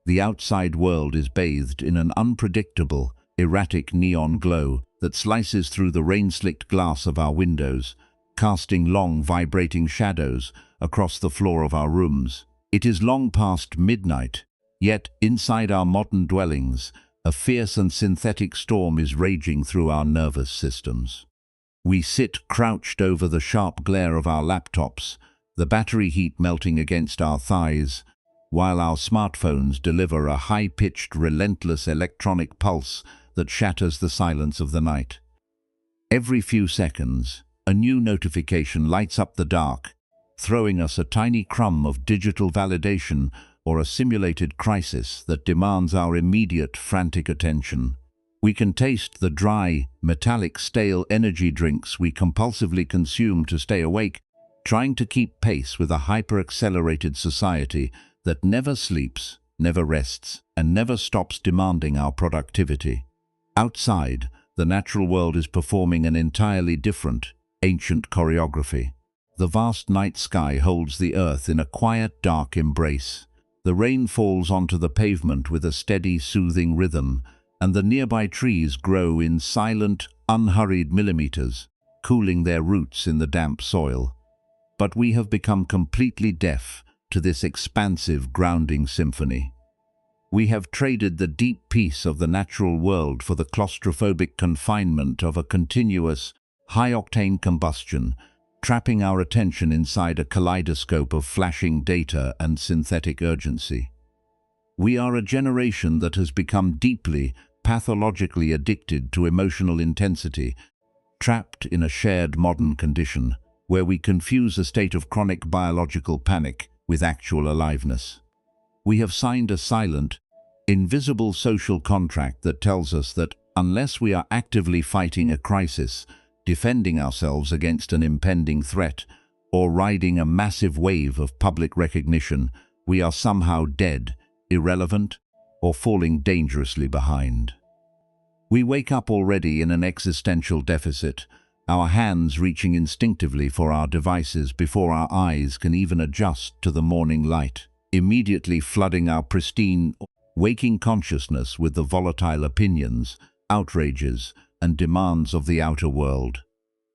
The outside world is bathed in an unpredictable, erratic neon glow that slices through the rain-slicked glass of our windows, casting long, vibrating shadows across the floor of our rooms. It is long past midnight, yet inside our modern dwellings, a fierce and synthetic storm is raging through our nervous systems. We sit crouched over the sharp glare of our laptops, the battery heat melting against our thighs, while our smartphones deliver a high-pitched, relentless electronic pulse that shatters the silence of the night. Every few seconds, a new notification lights up the dark, throwing us a tiny crumb of digital validation or a simulated crisis that demands our immediate, frantic attention. We can taste the dry, metallic, stale energy drinks we compulsively consume to stay awake, trying to keep pace with a hyper-accelerated society that never sleeps, never rests, and never stops demanding our productivity. Outside, the natural world is performing an entirely different, ancient choreography. The vast night sky holds the earth in a quiet, dark embrace. The rain falls onto the pavement with a steady, soothing rhythm, and the nearby trees grow in silent, unhurried millimeters, cooling their roots in the damp soil. But we have become completely deaf to this expansive, grounding symphony. We have traded the deep peace of the natural world for the claustrophobic confinement of a continuous, high-octane combustion, trapping our attention inside a kaleidoscope of flashing data and synthetic urgency. We are a generation that has become deeply, pathologically addicted to emotional intensity, trapped in a shared modern condition where we confuse a state of chronic biological panic with actual aliveness. We have signed a silent, invisible social contract that tells us that unless we are actively fighting a crisis, defending ourselves against an impending threat, or riding a massive wave of public recognition, we are somehow dead, irrelevant, or falling dangerously behind. We wake up already in an existential deficit, our hands reaching instinctively for our devices before our eyes can even adjust to the morning light, immediately flooding our pristine, waking consciousness with the volatile opinions, outrages, and demands of the outer world.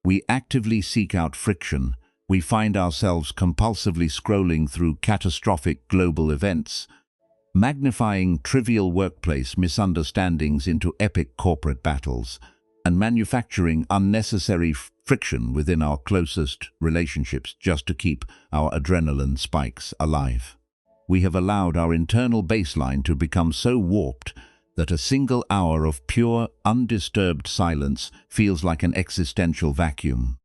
We actively seek out friction. We find ourselves compulsively scrolling through catastrophic global events, magnifying trivial workplace misunderstandings into epic corporate battles, and manufacturing unnecessary friction within our closest relationships just to keep our adrenaline spikes alive. We have allowed our internal baseline to become so warped that a single hour of pure, undisturbed silence feels like an existential vacuum,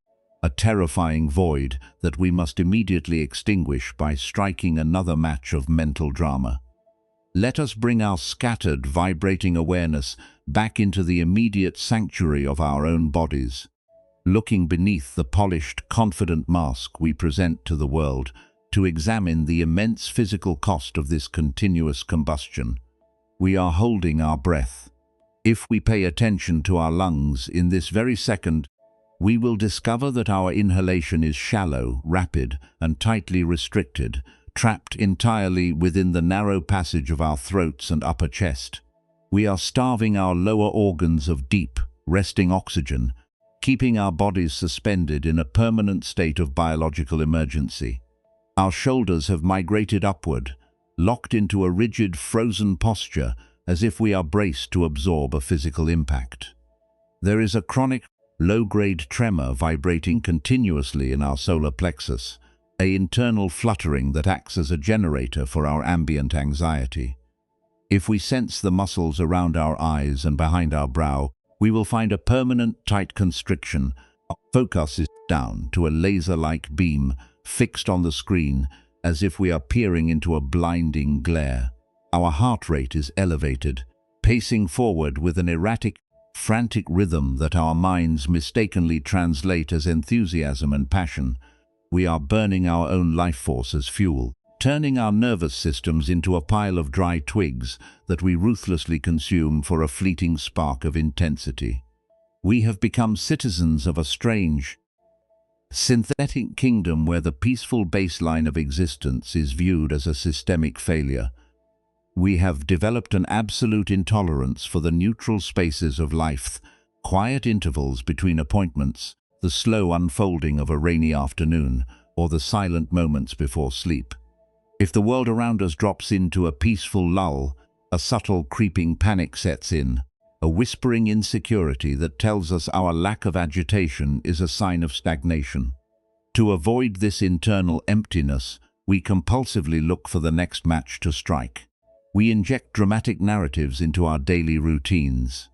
a terrifying void that we must immediately extinguish by striking another match of mental drama. Let us bring our scattered, vibrating awareness back into the immediate sanctuary of our own bodies, looking beneath the polished, confident mask we present to the world to examine the immense physical cost of this continuous combustion. We are holding our breath. If we pay attention to our lungs in this very second, we will discover that our inhalation is shallow, rapid, and tightly restricted, trapped entirely within the narrow passage of our throats and upper chest. We are starving our lower organs of deep, resting oxygen, keeping our bodies suspended in a permanent state of biological emergency. Our shoulders have migrated upward, locked into a rigid, frozen posture as if we are braced to absorb a physical impact. There is a chronic, low-grade tremor vibrating continuously in our solar plexus, an internal fluttering that acts as a generator for our ambient anxiety. If we sense the muscles around our eyes and behind our brow, we will find a permanent tight constriction. Our focus is down to a laser-like beam fixed on the screen, as if we are peering into a blinding glare. Our heart rate is elevated, pacing forward with an erratic, frantic rhythm that our minds mistakenly translate as enthusiasm and passion. We are burning our own life force as fuel, turning our nervous systems into a pile of dry twigs that we ruthlessly consume for a fleeting spark of intensity. We have become citizens of a strange, synthetic kingdom where the peaceful baseline of existence is viewed as a systemic failure. We have developed an absolute intolerance for the neutral spaces of life, quiet intervals between appointments, the slow unfolding of a rainy afternoon, or the silent moments before sleep. If the world around us drops into a peaceful lull, a subtle creeping panic sets in, a whispering insecurity that tells us our lack of agitation is a sign of stagnation. To avoid this internal emptiness, we compulsively look for the next match to strike. We inject dramatic narratives into our daily routines,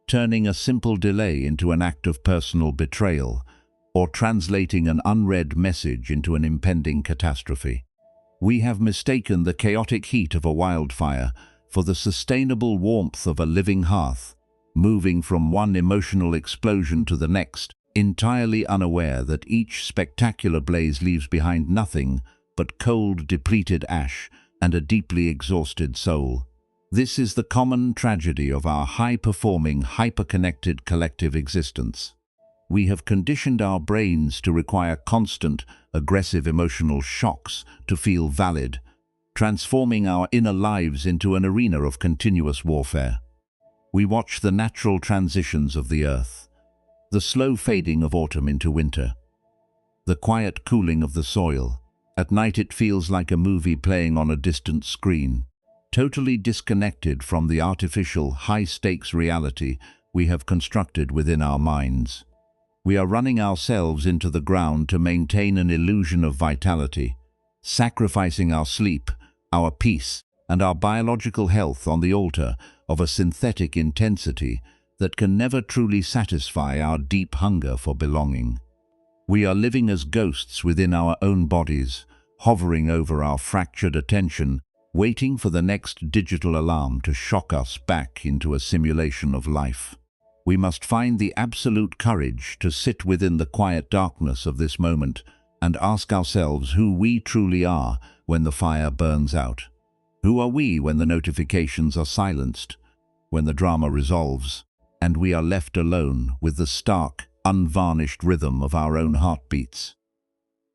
turning a simple delay into an act of personal betrayal, or translating an unread message into an impending catastrophe. We have mistaken the chaotic heat of a wildfire for the sustainable warmth of a living hearth, moving from one emotional explosion to the next, entirely unaware that each spectacular blaze leaves behind nothing but cold, depleted ash and a deeply exhausted soul. This is the common tragedy of our high-performing, hyper-connected collective existence. We have conditioned our brains to require constant, aggressive emotional shocks to feel valid, transforming our inner lives into an arena of continuous warfare. We watch the natural transitions of the earth, the slow fading of autumn into winter, the quiet cooling of the soil. At night it feels like a movie playing on a distant screen, totally disconnected from the artificial, high-stakes reality we have constructed within our minds. We are running ourselves into the ground to maintain an illusion of vitality, sacrificing our sleep, our peace, and our biological health on the altar of a synthetic intensity that can never truly satisfy our deep hunger for belonging. We are living as ghosts within our own bodies, hovering over our fractured attention, waiting for the next digital alarm to shock us back into a simulation of life. We must find the absolute courage to sit within the quiet darkness of this moment and ask ourselves who we truly are when the fire burns out. Who are we when the notifications are silenced, when the drama resolves, and we are left alone with the stark, unvarnished rhythm of our own heartbeats?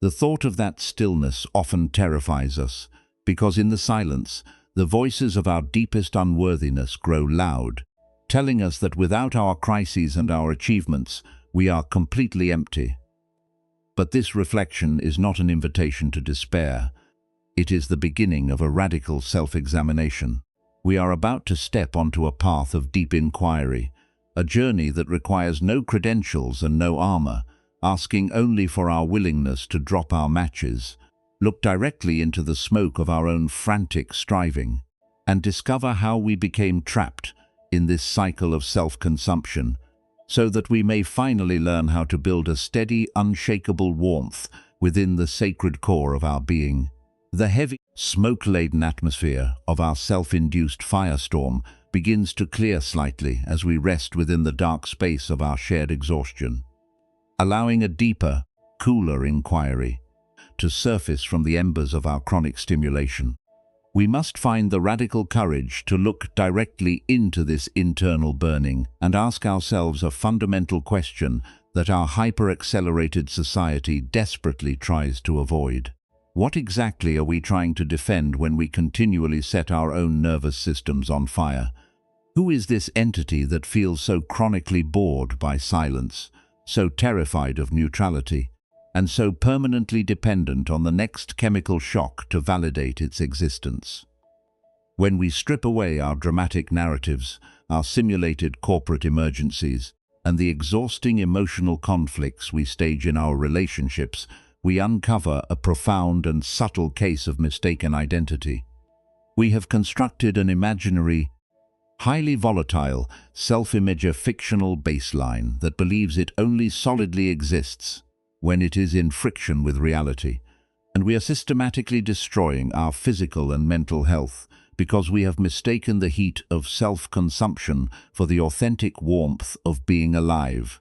The thought of that stillness often terrifies us, because in the silence, the voices of our deepest unworthiness grow loud, telling us that without our crises and our achievements, we are completely empty. But this reflection is not an invitation to despair. It is the beginning of a radical self-examination. We are about to step onto a path of deep inquiry, a journey that requires no credentials and no armor, asking only for our willingness to drop our matches, look directly into the smoke of our own frantic striving, and discover how we became trapped in this cycle of self-consumption, so that we may finally learn how to build a steady, unshakable warmth within the sacred core of our being. The heavy, smoke-laden atmosphere of our self-induced firestorm begins to clear slightly as we rest within the dark space of our shared exhaustion, allowing a deeper, cooler inquiry to surface from the embers of our chronic stimulation. We must find the radical courage to look directly into this internal burning and ask ourselves a fundamental question that our hyper-accelerated society desperately tries to avoid. What exactly are we trying to defend when we continually set our own nervous systems on fire? Who is this entity that feels so chronically bored by silence, so terrified of neutrality, and so permanently dependent on the next chemical shock to validate its existence? When we strip away our dramatic narratives, our simulated corporate emergencies, and the exhausting emotional conflicts we stage in our relationships, we uncover a profound and subtle case of mistaken identity. We have constructed an imaginary, highly volatile, self-image fictional baseline that believes it only solidly exists when it is in friction with reality, and we are systematically destroying our physical and mental health because we have mistaken the heat of self-consumption for the authentic warmth of being alive.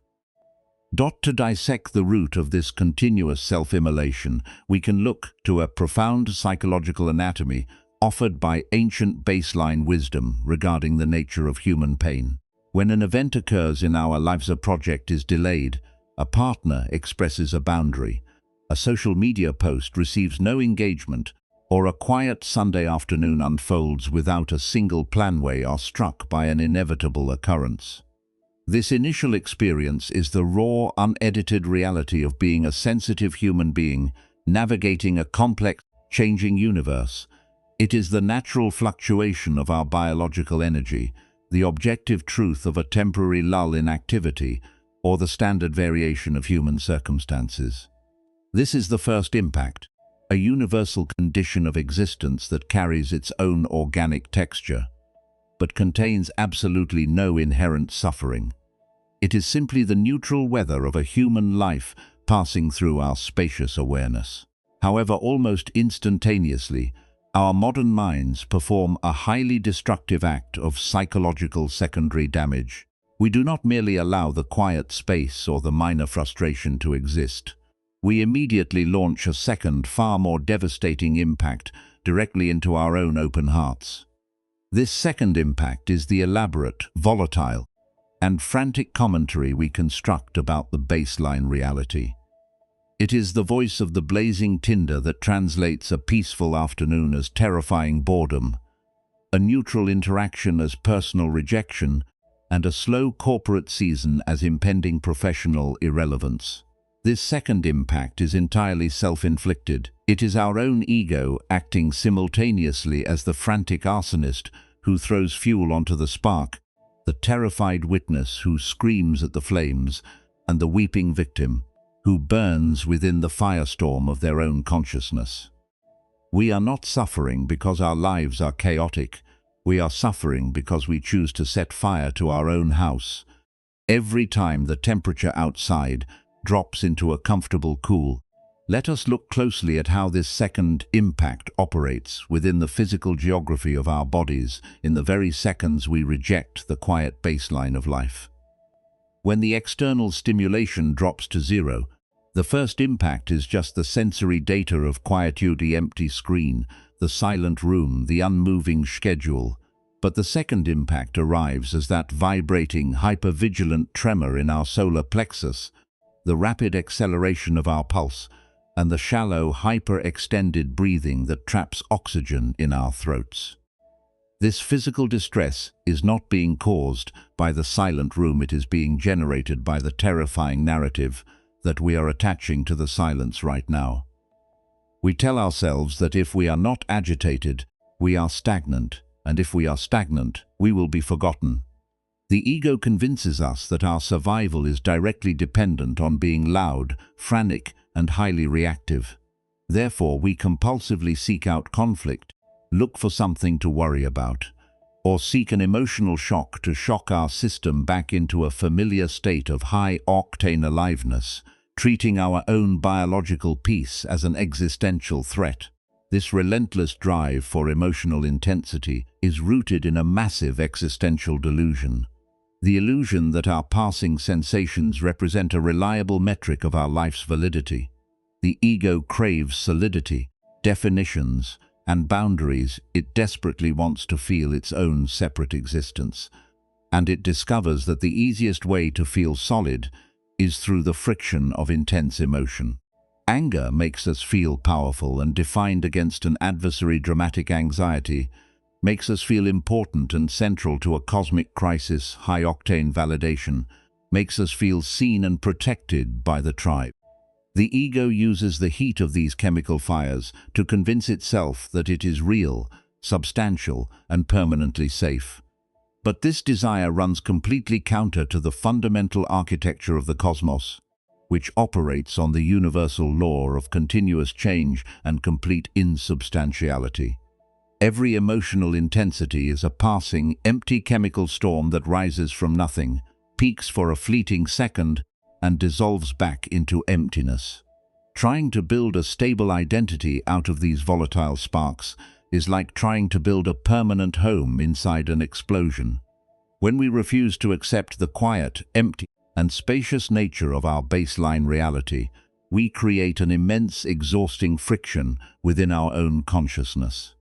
To dissect the root of this continuous self-immolation, we can look to a profound psychological anatomy offered by ancient baseline wisdom regarding the nature of human pain. When an event occurs in our lives, a project is delayed, a partner expresses a boundary, a social media post receives no engagement, or a quiet Sunday afternoon unfolds without a single plan, we are struck by an inevitable occurrence. This initial experience is the raw, unedited reality of being a sensitive human being navigating a complex, changing universe. It is the natural fluctuation of our biological energy, the objective truth of a temporary lull in activity, or the standard variation of human circumstances. This is the first impact, a universal condition of existence that carries its own organic texture, but contains absolutely no inherent suffering. It is simply the neutral weather of a human life passing through our spacious awareness. However, almost instantaneously, our modern minds perform a highly destructive act of psychological secondary damage. We do not merely allow the quiet space or the minor frustration to exist. We immediately launch a second, far more devastating impact directly into our own open hearts. This second impact is the elaborate, volatile, and frantic commentary we construct about the baseline reality. It is the voice of the blazing tinder that translates a peaceful afternoon as terrifying boredom, a neutral interaction as personal rejection, and a slow corporate season as impending professional irrelevance. This second impact is entirely self-inflicted. It is our own ego acting simultaneously as the frantic arsonist who throws fuel onto the spark, the terrified witness who screams at the flames, and the weeping victim who burns within the firestorm of their own consciousness. We are not suffering because our lives are chaotic. We are suffering because we choose to set fire to our own house. Every time the temperature outside drops into a comfortable cool, let us look closely at how this second impact operates within the physical geography of our bodies in the very seconds we reject the quiet baseline of life. When the external stimulation drops to zero, the first impact is just the sensory data of quietude, the empty screen, the silent room, the unmoving schedule. But the second impact arrives as that vibrating, hypervigilant tremor in our solar plexus, the rapid acceleration of our pulse, and the shallow, hyper-extended breathing that traps oxygen in our throats. This physical distress is not being caused by the silent room, it is being generated by the terrifying narrative that we are attaching to the silence right now. We tell ourselves that if we are not agitated, we are stagnant, and if we are stagnant, we will be forgotten. The ego convinces us that our survival is directly dependent on being loud, frantic, and highly reactive. Therefore, we compulsively seek out conflict, look for something to worry about, or seek an emotional shock to shock our system back into a familiar state of high-octane aliveness, treating our own biological peace as an existential threat. This relentless drive for emotional intensity is rooted in a massive existential delusion. The illusion that our passing sensations represent a reliable metric of our life's validity. The ego craves solidity, definitions, and boundaries. It desperately wants to feel its own separate existence. And it discovers that the easiest way to feel solid is through the friction of intense emotion. Anger makes us feel powerful and defined against an adversary. Dramatic anxiety makes us feel important and central to a cosmic crisis. High-octane validation makes us feel seen and protected by the tribe. The ego uses the heat of these chemical fires to convince itself that it is real, substantial, and permanently safe. But this desire runs completely counter to the fundamental architecture of the cosmos, which operates on the universal law of continuous change and complete insubstantiality. Every emotional intensity is a passing, empty chemical storm that rises from nothing, peaks for a fleeting second, and dissolves back into emptiness. Trying to build a stable identity out of these volatile sparks is like trying to build a permanent home inside an explosion. When we refuse to accept the quiet, empty, and spacious nature of our baseline reality, we create an immense, exhausting friction within our own consciousness.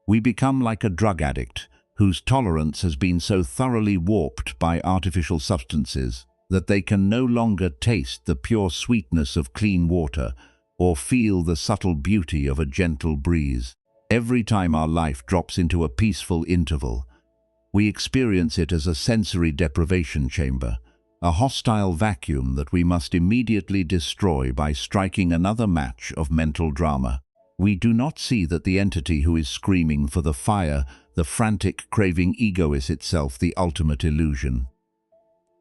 We become like a drug addict whose tolerance has been so thoroughly warped by artificial substances that they can no longer taste the pure sweetness of clean water, or feel the subtle beauty of a gentle breeze. Every time our life drops into a peaceful interval, we experience it as a sensory deprivation chamber, a hostile vacuum that we must immediately destroy by striking another match of mental drama. We do not see that the entity who is screaming for the fire, the frantic, craving ego, is itself the ultimate illusion.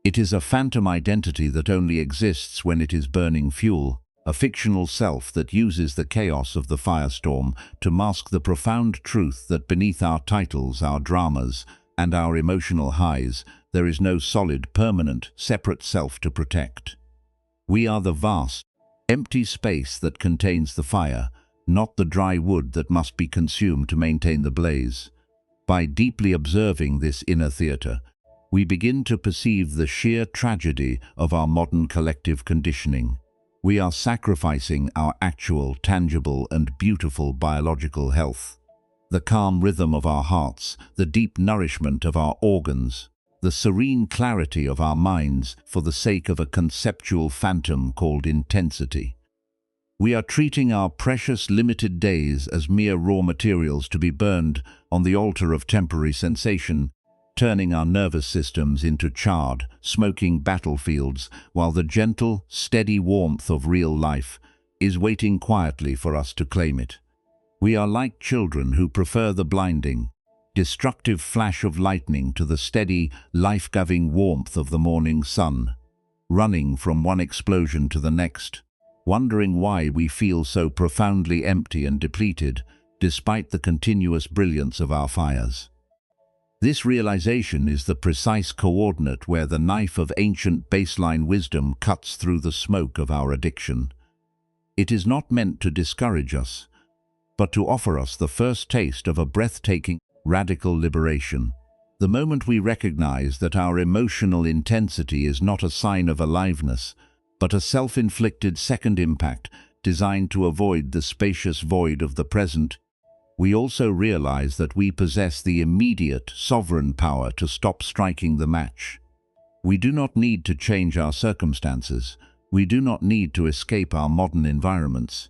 It is a phantom identity that only exists when it is burning fuel, a fictional self that uses the chaos of the firestorm to mask the profound truth that beneath our titles, our dramas, and our emotional highs, there is no solid, permanent, separate self to protect. We are the vast, empty space that contains the fire, not the dry wood that must be consumed to maintain the blaze. By deeply observing this inner theater, we begin to perceive the sheer tragedy of our modern collective conditioning. We are sacrificing our actual, tangible, and beautiful biological health, the calm rhythm of our hearts, the deep nourishment of our organs, the serene clarity of our minds for the sake of a conceptual phantom called intensity. We are treating our precious limited days as mere raw materials to be burned on the altar of temporary sensation, turning our nervous systems into charred, smoking battlefields, while the gentle, steady warmth of real life is waiting quietly for us to claim it. We are like children who prefer the blinding, destructive flash of lightning to the steady, life-giving warmth of the morning sun, running from one explosion to the next, wondering why we feel so profoundly empty and depleted, despite the continuous brilliance of our fires. This realization is the precise coordinate where the knife of ancient baseline wisdom cuts through the smoke of our addiction. It is not meant to discourage us, but to offer us the first taste of a breathtaking, radical liberation. The moment we recognize that our emotional intensity is not a sign of aliveness, but a self-inflicted second impact designed to avoid the spacious void of the present, we also realize that we possess the immediate, sovereign power to stop striking the match. We do not need to change our circumstances, we do not need to escape our modern environments,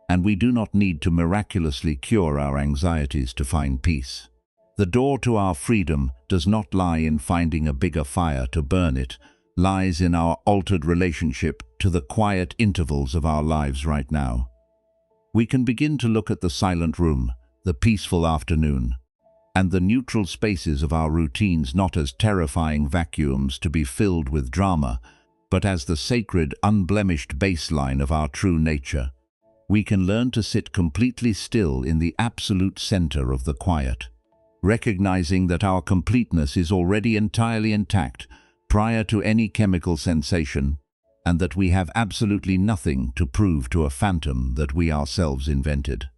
and we do not need to miraculously cure our anxieties to find peace. The door to our freedom does not lie in finding a bigger fire to burn it, lies in our altered relationship to the quiet intervals of our lives right now. We can begin to look at the silent room, the peaceful afternoon, and the neutral spaces of our routines not as terrifying vacuums to be filled with drama, but as the sacred, unblemished baseline of our true nature. We can learn to sit completely still in the absolute center of the quiet, recognizing that our completeness is already entirely intact prior to any chemical sensation, and that we have absolutely nothing to prove to a phantom that we ourselves invented.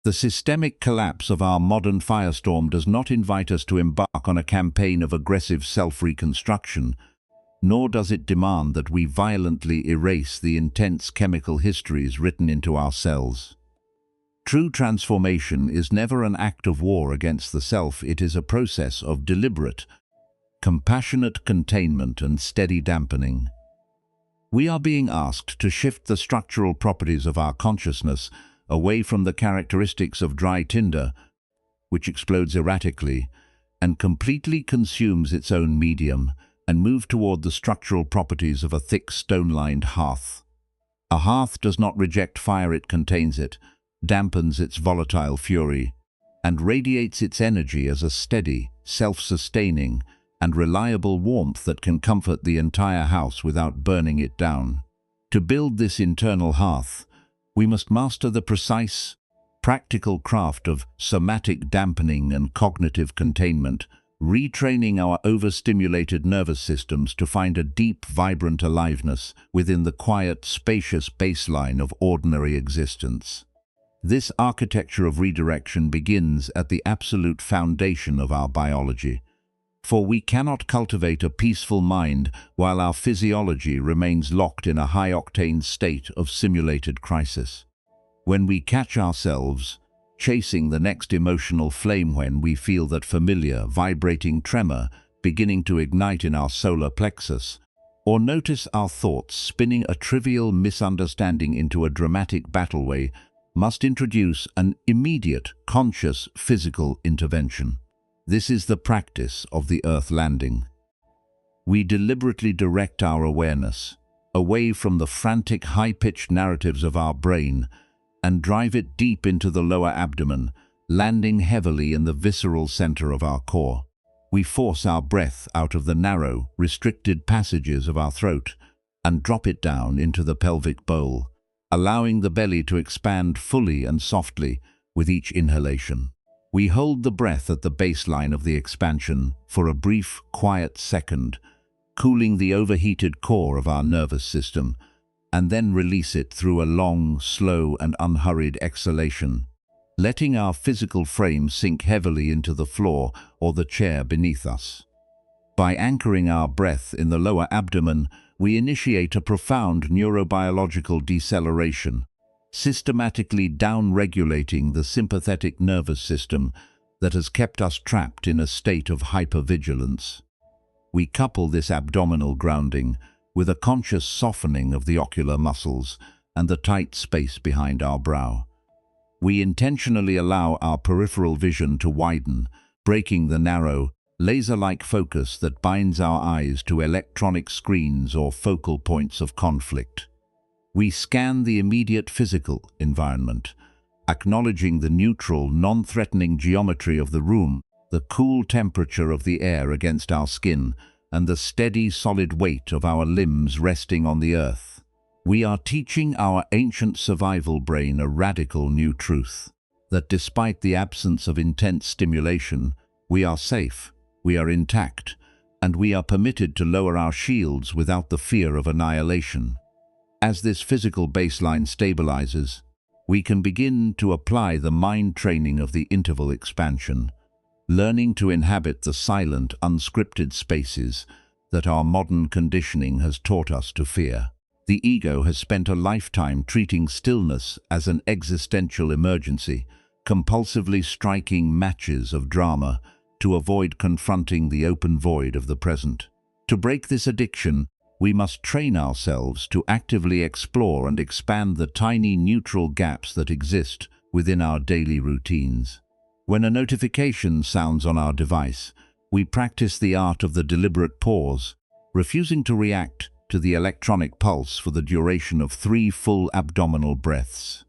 The systemic collapse of our modern firestorm does not invite us to embark on a campaign of aggressive self-reconstruction, nor does it demand that we violently erase the intense chemical histories written into our cells. True transformation is never an act of war against the self, it is a process of deliberate, compassionate containment and steady dampening. We are being asked to shift the structural properties of our consciousness away from the characteristics of dry tinder, which explodes erratically and completely consumes its own medium, and move toward the structural properties of a thick stone-lined hearth. A hearth does not reject fire, it contains it, dampens its volatile fury, and radiates its energy as a steady, self-sustaining, and reliable warmth that can comfort the entire house without burning it down. To build this internal hearth, we must master the precise, practical craft of somatic dampening and cognitive containment, retraining our overstimulated nervous systems to find a deep, vibrant aliveness within the quiet, spacious baseline of ordinary existence. This architecture of redirection begins at the absolute foundation of our biology, for we cannot cultivate a peaceful mind while our physiology remains locked in a high-octane state of simulated crisis. When we catch ourselves chasing the next emotional flame, when we feel that familiar, vibrating tremor beginning to ignite in our solar plexus, or notice our thoughts spinning a trivial misunderstanding into a dramatic battleway must introduce an immediate, conscious, physical intervention. This is the practice of the Earth landing. We deliberately direct our awareness away from the frantic, high-pitched narratives of our brain and drive it deep into the lower abdomen, landing heavily in the visceral center of our core. We force our breath out of the narrow, restricted passages of our throat and drop it down into the pelvic bowl, allowing the belly to expand fully and softly with each inhalation. We hold the breath at the baseline of the expansion for a brief, quiet second, cooling the overheated core of our nervous system, and then release it through a long, slow, and unhurried exhalation, letting our physical frame sink heavily into the floor or the chair beneath us. By anchoring our breath in the lower abdomen, we initiate a profound neurobiological deceleration, systematically down-regulating the sympathetic nervous system that has kept us trapped in a state of hypervigilance. We couple this abdominal grounding with a conscious softening of the ocular muscles and the tight space behind our brow. We intentionally allow our peripheral vision to widen, breaking the narrow, laser-like focus that binds our eyes to electronic screens or focal points of conflict. We scan the immediate physical environment, acknowledging the neutral, non-threatening geometry of the room, the cool temperature of the air against our skin, and the steady, solid weight of our limbs resting on the earth. We are teaching our ancient survival brain a radical new truth, that despite the absence of intense stimulation, we are safe, we are intact, and we are permitted to lower our shields without the fear of annihilation. As this physical baseline stabilizes, we can begin to apply the mind training of the interval expansion, learning to inhabit the silent, unscripted spaces that our modern conditioning has taught us to fear. The ego has spent a lifetime treating stillness as an existential emergency, compulsively striking matches of drama to avoid confronting the open void of the present. To break this addiction, we must train ourselves to actively explore and expand the tiny neutral gaps that exist within our daily routines. When a notification sounds on our device, we practice the art of the deliberate pause, refusing to react to the electronic pulse for the duration of 3 full abdominal breaths.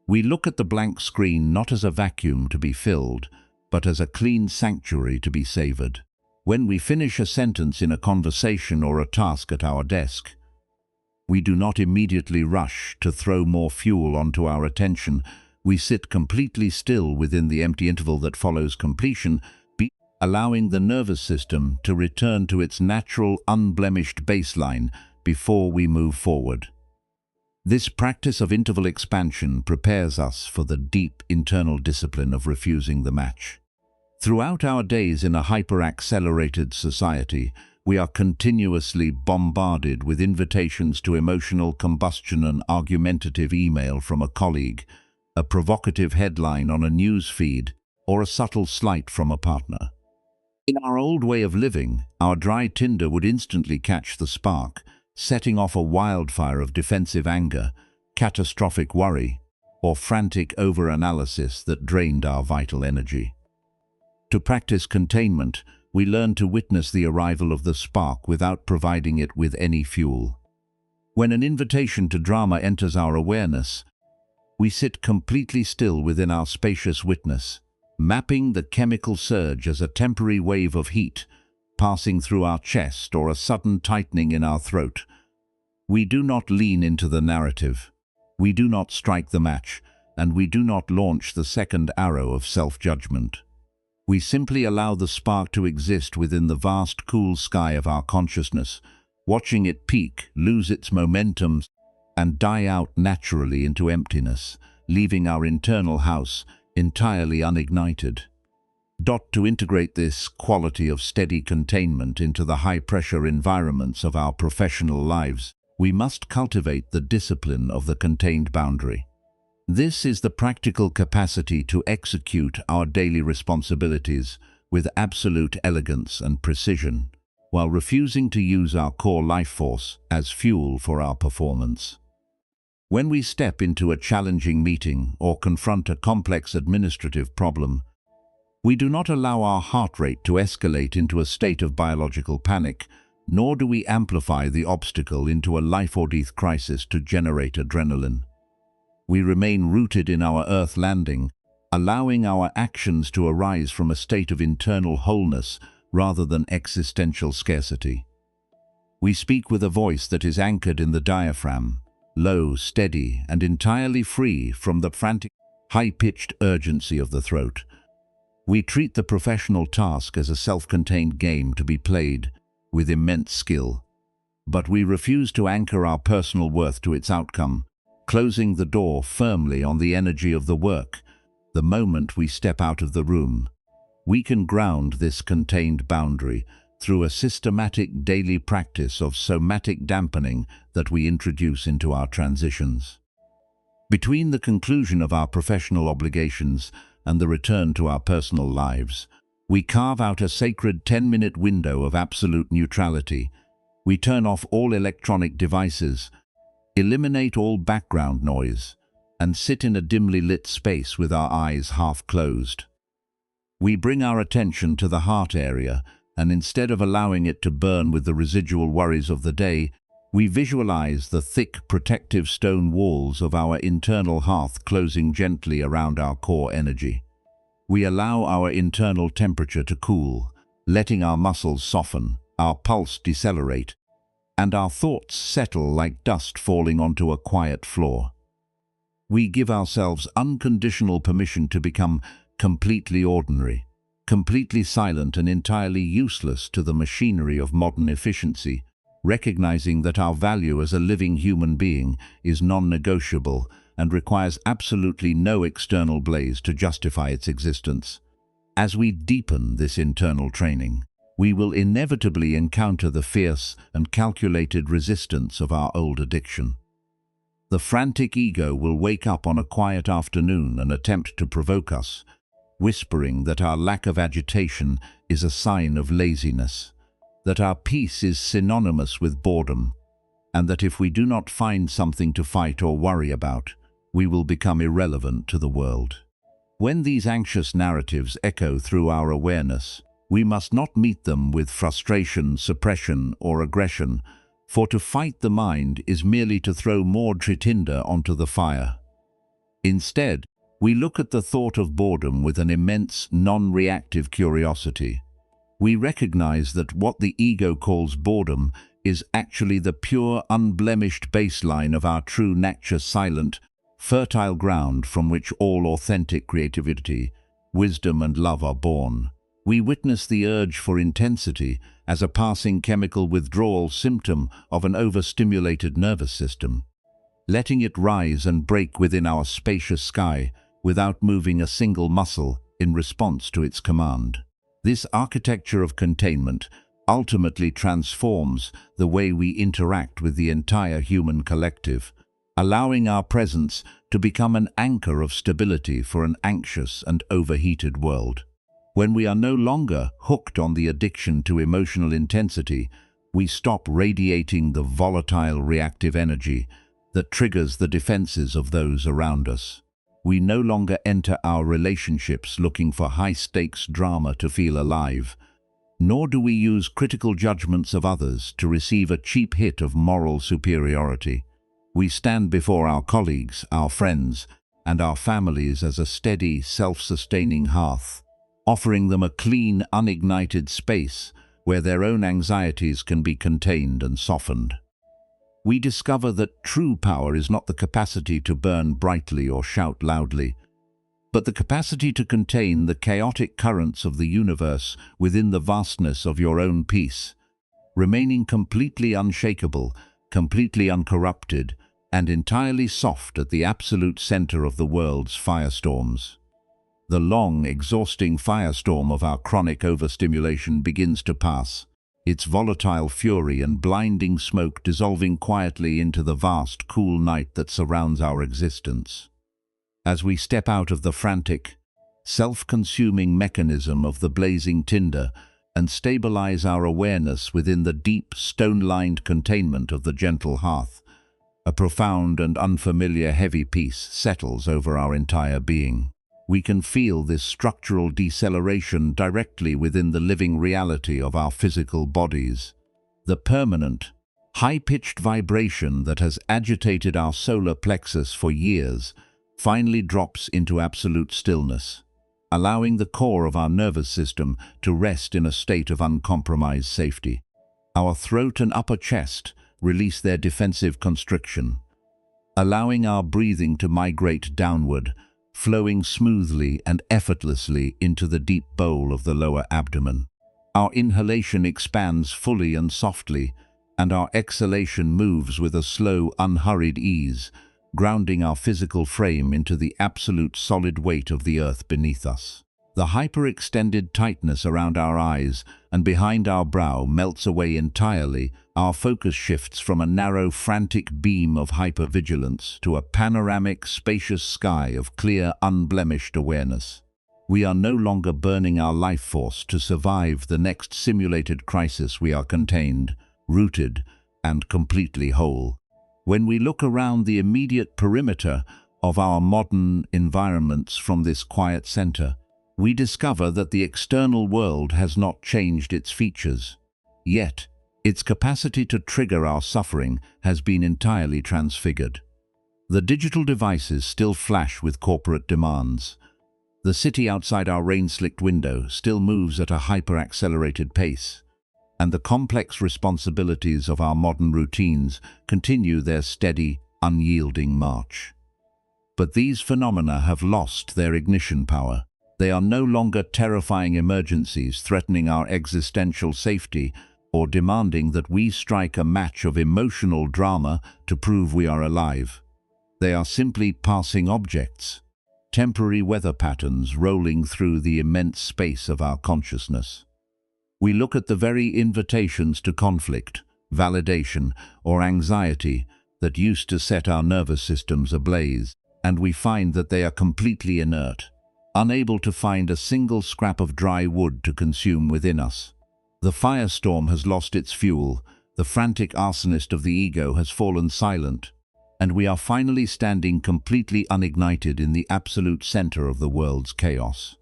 We look at the blank screen not as a vacuum to be filled, but as a clean sanctuary to be savored. When we finish a sentence in a conversation or a task at our desk, we do not immediately rush to throw more fuel onto our attention. We sit completely still within the empty interval that follows completion, allowing the nervous system to return to its natural, unblemished baseline before we move forward. This practice of interval expansion prepares us for the deep internal discipline of refusing the match. Throughout our days in a hyper-accelerated society, we are continuously bombarded with invitations to emotional combustion, an argumentative email from a colleague, a provocative headline on a news feed, or a subtle slight from a partner. In our old way of living, our dry tinder would instantly catch the spark, setting off a wildfire of defensive anger, catastrophic worry, or frantic over-analysis that drained our vital energy. To practice containment, we learn to witness the arrival of the spark without providing it with any fuel. When an invitation to drama enters our awareness, we sit completely still within our spacious witness, mapping the chemical surge as a temporary wave of heat passing through our chest or a sudden tightening in our throat. We do not lean into the narrative, we do not strike the match, and we do not launch the second arrow of self-judgment. We simply allow the spark to exist within the vast, cool sky of our consciousness, watching it peak, lose its momentum, and die out naturally into emptiness, leaving our internal house entirely unignited. To integrate this quality of steady containment into the high-pressure environments of our professional lives, we must cultivate the discipline of the contained boundary. This is the practical capacity to execute our daily responsibilities with absolute elegance and precision. while refusing to use our core life force as fuel for our performance. When we step into a challenging meeting or confront a complex administrative problem, we do not allow our heart rate to escalate into a state of biological panic, nor do we amplify the obstacle into a life-or-death crisis to generate adrenaline. We remain rooted in our Earth landing, allowing our actions to arise from a state of internal wholeness rather than existential scarcity. We speak with a voice that is anchored in the diaphragm, low, steady, and entirely free from the frantic, high-pitched urgency of the throat. We treat the professional task as a self-contained game to be played with immense skill, but we refuse to anchor our personal worth to its outcome, closing the door firmly on the energy of the work the moment we step out of the room. We can ground this contained boundary through a systematic daily practice of somatic dampening that we introduce into our transitions. Between the conclusion of our professional obligations and the return to our personal lives, we carve out a sacred 10-minute window of absolute neutrality. We turn off all electronic devices, eliminate all background noise, and sit in a dimly lit space with our eyes half closed. We bring our attention to the heart area, and instead of allowing it to burn with the residual worries of the day, we visualize the thick, protective stone walls of our internal hearth closing gently around our core energy. We allow our internal temperature to cool, letting our muscles soften, our pulse decelerate, and our thoughts settle like dust falling onto a quiet floor. We give ourselves unconditional permission to become completely ordinary, completely silent and entirely useless to the machinery of modern efficiency, recognizing that our value as a living human being is non-negotiable and requires absolutely no external blaze to justify its existence. As we deepen this internal training, we will inevitably encounter the fierce and calculated resistance of our old addiction. The frantic ego will wake up on a quiet afternoon and attempt to provoke us, whispering that our lack of agitation is a sign of laziness, that our peace is synonymous with boredom, and that if we do not find something to fight or worry about, we will become irrelevant to the world. When these anxious narratives echo through our awareness, we must not meet them with frustration, suppression, or aggression, for to fight the mind is merely to throw more tinder onto the fire. Instead, we look at the thought of boredom with an immense, non-reactive curiosity. We recognize that what the ego calls boredom is actually the pure, unblemished baseline of our true nature, silent, fertile ground from which all authentic creativity, wisdom and love are born. We witness the urge for intensity as a passing chemical withdrawal symptom of an overstimulated nervous system, letting it rise and break within our spacious sky without moving a single muscle in response to its command. This architecture of containment ultimately transforms the way we interact with the entire human collective, allowing our presence to become an anchor of stability for an anxious and overheated world. When we are no longer hooked on the addiction to emotional intensity, we stop radiating the volatile reactive energy that triggers the defenses of those around us. We no longer enter our relationships looking for high-stakes drama to feel alive, nor do we use critical judgments of others to receive a cheap hit of moral superiority. We stand before our colleagues, our friends, and our families as a steady, self-sustaining hearth, offering them a clean, unignited space where their own anxieties can be contained and softened. We discover that true power is not the capacity to burn brightly or shout loudly, but the capacity to contain the chaotic currents of the universe within the vastness of your own peace, remaining completely unshakable, completely uncorrupted, and entirely soft at the absolute center of the world's firestorms. The long, exhausting firestorm of our chronic overstimulation begins to pass, its volatile fury and blinding smoke dissolving quietly into the vast, cool night that surrounds our existence. As we step out of the frantic, self-consuming mechanism of the blazing tinder and stabilize our awareness within the deep, stone-lined containment of the gentle hearth, a profound and unfamiliar heavy peace settles over our entire being. We can feel this structural deceleration directly within the living reality of our physical bodies. The permanent, high-pitched vibration that has agitated our solar plexus for years finally drops into absolute stillness, allowing the core of our nervous system to rest in a state of uncompromised safety. Our throat and upper chest release their defensive constriction, allowing our breathing to migrate downward, flowing smoothly and effortlessly into the deep bowl of the lower abdomen. Our inhalation expands fully and softly, and our exhalation moves with a slow, unhurried ease, grounding our physical frame into the absolute solid weight of the earth beneath us. The hyperextended tightness around our eyes and behind our brow melts away entirely. Our focus shifts from a narrow, frantic beam of hypervigilance to a panoramic, spacious sky of clear, unblemished awareness. We are no longer burning our life force to survive the next simulated crisis. We are contained, rooted, and completely whole. When we look around the immediate perimeter of our modern environments from this quiet center, we discover that the external world has not changed its features. Yet, its capacity to trigger our suffering has been entirely transfigured. The digital devices still flash with corporate demands. The city outside our rain-slicked window still moves at a hyper-accelerated pace, and the complex responsibilities of our modern routines continue their steady, unyielding march. But these phenomena have lost their ignition power. They are no longer terrifying emergencies threatening our existential safety or demanding that we strike a match of emotional drama to prove we are alive. They are simply passing objects, temporary weather patterns rolling through the immense space of our consciousness. We look at the very invitations to conflict, validation, or anxiety that used to set our nervous systems ablaze, and we find that they are completely inert, unable to find a single scrap of dry wood to consume within us. The firestorm has lost its fuel, the frantic arsonist of the ego has fallen silent, and we are finally standing completely unignited in the absolute center of the world's chaos.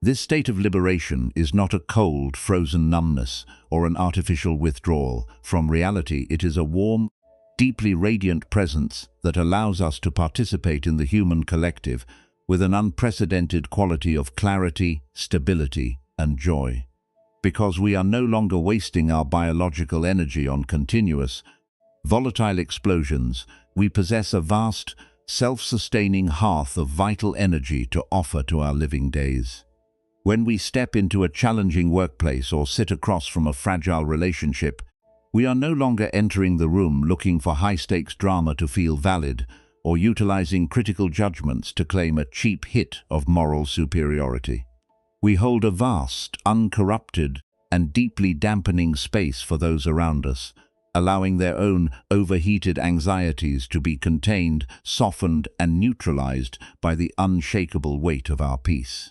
This state of liberation is not a cold, frozen numbness or an artificial withdrawal from reality. It is a warm, deeply radiant presence that allows us to participate in the human collective with an unprecedented quality of clarity, stability, and joy. Because we are no longer wasting our biological energy on continuous, volatile explosions, we possess a vast, self-sustaining hearth of vital energy to offer to our living days. When we step into a challenging workplace or sit across from a fragile relationship, we are no longer entering the room looking for high-stakes drama to feel valid or utilizing critical judgments to claim a cheap hit of moral superiority. We hold a vast, uncorrupted, and deeply dampening space for those around us, allowing their own overheated anxieties to be contained, softened, and neutralized by the unshakable weight of our peace.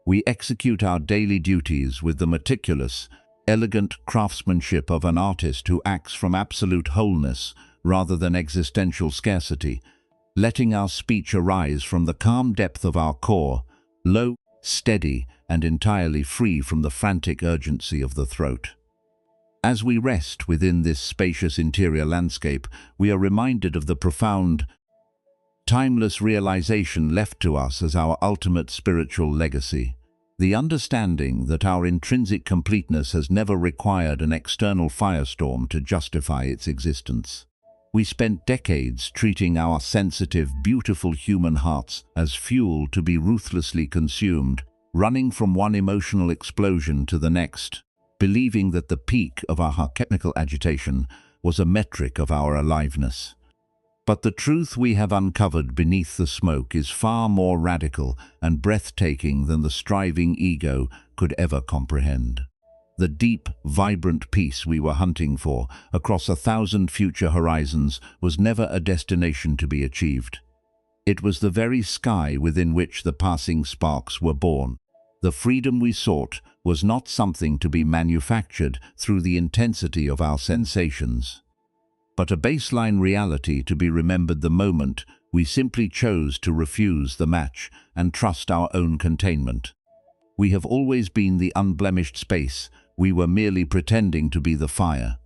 We execute our daily duties with the meticulous, elegant craftsmanship of an artist who acts from absolute wholeness rather than existential scarcity, letting our speech arise from the calm depth of our core, low, steady, and entirely free from the frantic urgency of the throat. As we rest within this spacious interior landscape, we are reminded of the profound, timeless realization left to us as our ultimate spiritual legacy. The understanding that our intrinsic completeness has never required an external firestorm to justify its existence. We spent decades treating our sensitive, beautiful human hearts as fuel to be ruthlessly consumed, running from one emotional explosion to the next, believing that the peak of our chemical agitation was a metric of our aliveness. But the truth we have uncovered beneath the smoke is far more radical and breathtaking than the striving ego could ever comprehend. The deep, vibrant peace we were hunting for across 1,000 future horizons was never a destination to be achieved. It was the very sky within which the passing sparks were born. The freedom we sought was not something to be manufactured through the intensity of our sensations, but a baseline reality to be remembered the moment we simply chose to refuse the match and trust our own containment. We have always been the unblemished space, we were merely pretending to be the fire.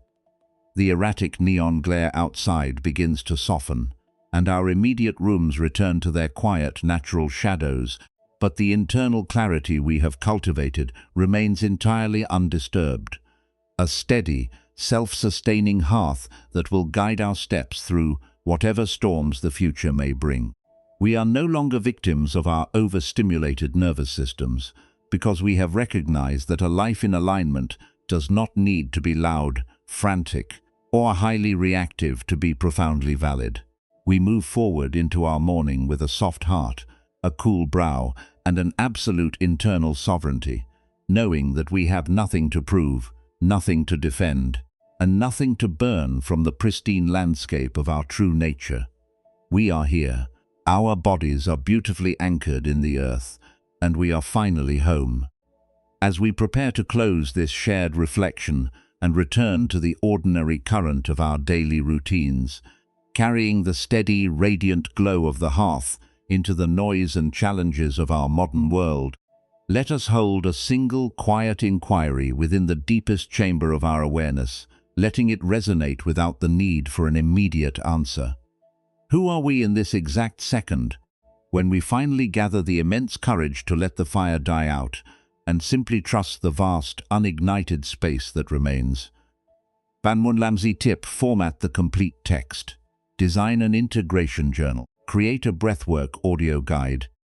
The erratic neon glare outside begins to soften, and our immediate rooms return to their quiet, natural shadows, but the internal clarity we have cultivated remains entirely undisturbed. A steady, self-sustaining hearth that will guide our steps through whatever storms the future may bring. We are no longer victims of our overstimulated nervous systems, because we have recognized that a life in alignment does not need to be loud, frantic, or highly reactive to be profoundly valid. We move forward into our morning with a soft heart, a cool brow, and an absolute internal sovereignty, knowing that we have nothing to prove, nothing to defend, and nothing to burn from the pristine landscape of our true nature. We are here, our bodies are beautifully anchored in the earth, and we are finally home. As we prepare to close this shared reflection and return to the ordinary current of our daily routines, carrying the steady, radiant glow of the hearth into the noise and challenges of our modern world, let us hold a single quiet inquiry within the deepest chamber of our awareness, letting it resonate without the need for an immediate answer. Who are we in this exact second, when we finally gather the immense courage to let the fire die out and simply trust the vast, unignited space that remains? Mindfulness tip: format the complete text. Design an integration journal. Create a breathwork audio guide.